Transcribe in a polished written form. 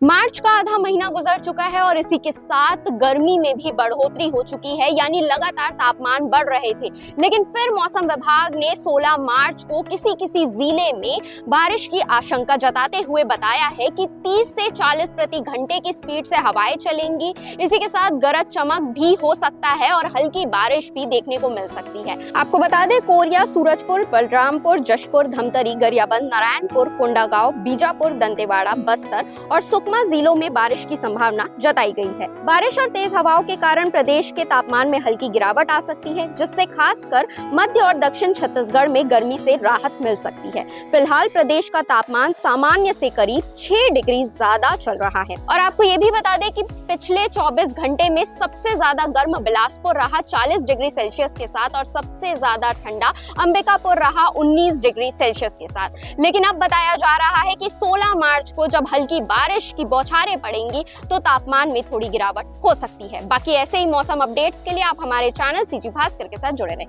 मार्च का आधा महीना गुजर चुका है और इसी के साथ गर्मी में भी बढ़ोतरी हो चुकी है, यानी लगातार तापमान बढ़ रहे थे। लेकिन फिर मौसम विभाग ने 16 मार्च को किसी किसी जिले में बारिश की आशंका जताते हुए बताया है कि 30 से 40 प्रति घंटे की स्पीड से हवाएं चलेंगी। इसी के साथ गरज चमक भी हो सकता है और हल्की बारिश भी देखने को मिल सकती है। आपको बता दें, कोरिया, सूरजपुर, बलरामपुर, जशपुर, धमतरी, गरियाबंद, नारायणपुर, कोंडागांव, बीजापुर, दंतेवाड़ा, बस्तर और सुकमा जिलों में बारिश की संभावना जताई गई है। बारिश और तेज हवाओं के कारण प्रदेश के तापमान में हल्की गिरावट आ सकती है, जिससे खासकर मध्य और दक्षिण छत्तीसगढ़ में गर्मी से राहत मिल सकती है। फिलहाल प्रदेश का तापमान सामान्य से करीब 6 डिग्री ज्यादा चल रहा है। और आपको ये भी बता दें कि पिछले 24 घंटे में सबसे ज्यादा गर्म बिलासपुर रहा 40 डिग्री सेल्सियस के साथ और सबसे ज्यादा ठंडा अंबिकापुर रहा 19 डिग्री सेल्सियस के साथ। लेकिन अब बताया जा रहा है कि 16 मार्च को जब हल्की बारिश की बौछारें पड़ेंगी तो तापमान में थोड़ी गिरावट हो सकती है। बाकी ऐसे ही मौसम अपडेट्स के लिए आप हमारे चैनल सीजी भास्कर के साथ जुड़े रहें।